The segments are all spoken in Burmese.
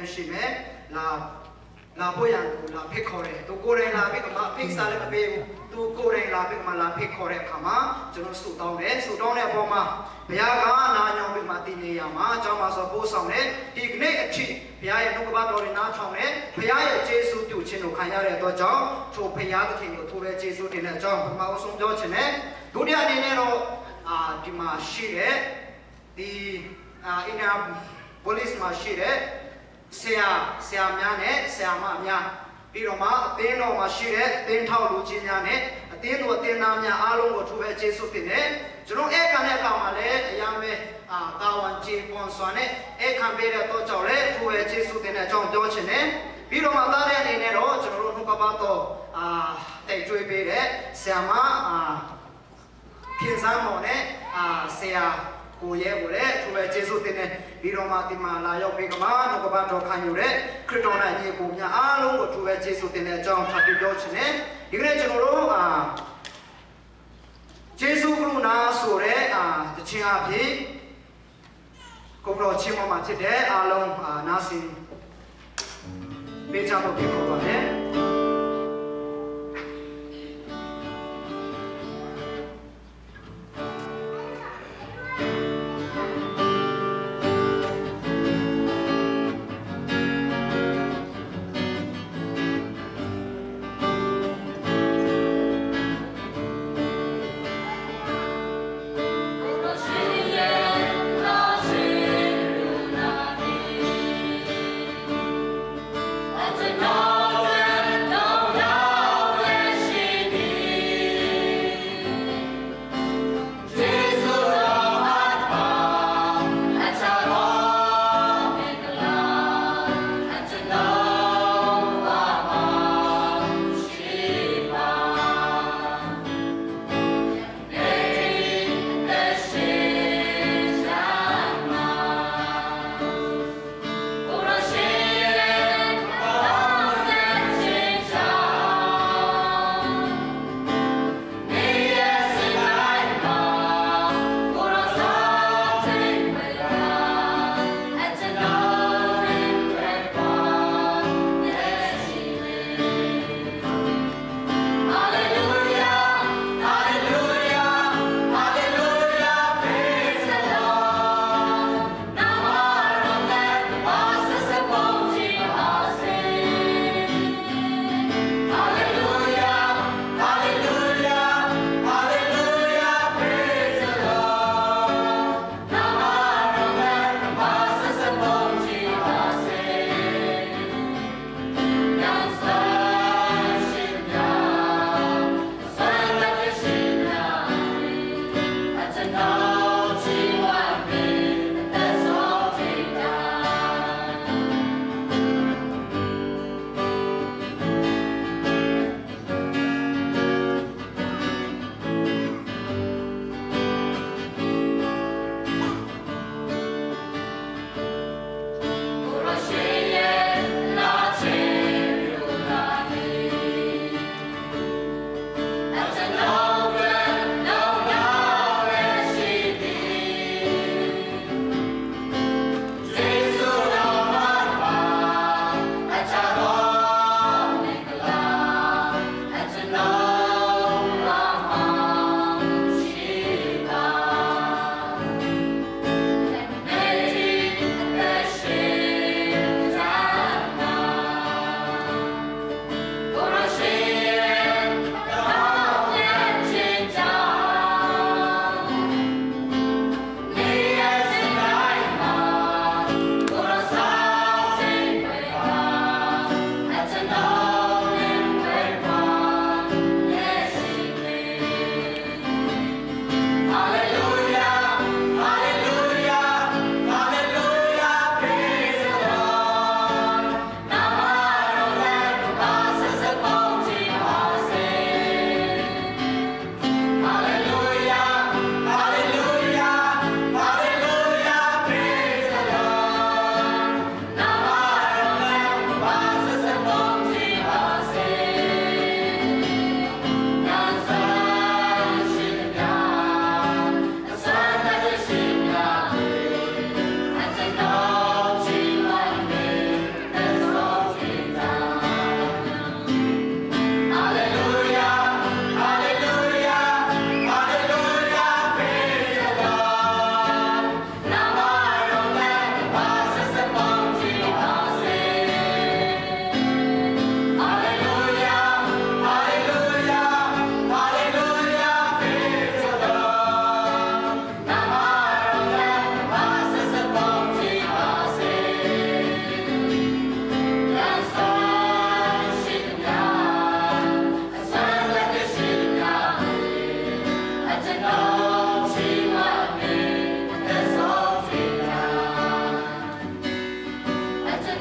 င်ရှိမယ်လာဖို့ရန်ကိုလာဖိတ်ခေါ်တယ်သူကိုယ်တိုင်လာပြီးတော့ဖိတ်စားလည်းမပေးဘူးသူကိုယ်တိုင်လာပြီးတော့လာဖိတ်ခေါ်တဲ့အခါမှာကျွန်တော်ဆုတောင်းတယ်ဆုတောင်းတဲ့အပေါ်မှာဘုရားကနာညောင်းပြီးမှတည်နေရမှာအကြောင်းပါဆိုပို့ဆောင်တယ်ဒီကနေ့အထိဘုရားရဲ့နှုတ်ကပတ်တော်တွေနားထောင်တယ်ဘုရားရဲ့ကျေးဇူးပြုခြင်းကိုခံရတဲ့အတွက်ကြောင့်ထိုဘုရားသခင်ကိုထိုပဲကျေးဇူးတင်တဲ့အကြောင်းပထမဆုံးပြောချင်တယ်ဒုတိယအနေနဲ့တော့ဒီမှာရှိတဲ့ဒီInner Police မှာရှိတဲ့ဆရာများနဲ့ဆရာမများပြီးတော့မှအသင်းတော်မှာရှိတဲ့အသင်းထောက်လူကြီးများနဲ့အသင်းတော်အသင်းသားများအားလုံးကိုထိုပဲကျေးဇူးတင်တယ်ကျွန်တော်အဲ့ခံတဲ့အခါမှာလည်းအရာမဲ့တာဝန်ကျေပွန်စွာနဲ့အဲ့ခံပေးတဲ့တော့ကြောင့်လည်းထိုပဲကျေးဇူးတင်တဲ့အကြောင်းပြောချင်တယ်ပြီးတော့မှသားတဲ့အနေနဲ့တော့ကျွန်တော်တို့နှုတ်ကပတ်တော်တိတ်ကြွေးပေးတဲ့ဆရာမခင်စမ်းမော်နဲ့ဆရာကိုရဲကိုလည်းထိုပဲကျေးဇူးတင်တယ်ပြီးတော့မှဒီမှာလာရောက်ပြီးကမှနှုတ်ကပတ်တော်ခံယူတဲ့ခရစ်တော်နဲ့ညီကိုများအားလုံးကိုထိုပဲကျေးဇူးတင်တဲ့အကြောင်းထပ်ပြီးပြောချင်တယ်ဒီကနေ့ကျွန်တော်တို့ကျေးဇူးကရုဏာဆိုတဲ့တခြင်းအဖြစ်ကိုတော်ချင်းမှာဖြစ်တဲ့အားလုံးနားဆင်ပေးကြဖို့ဖိတ်ခေါ်ပါတယ် Another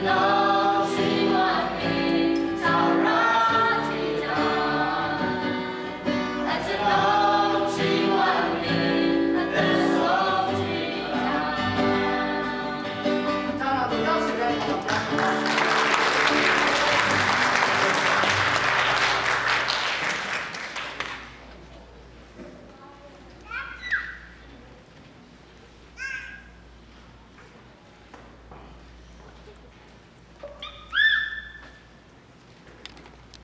နာ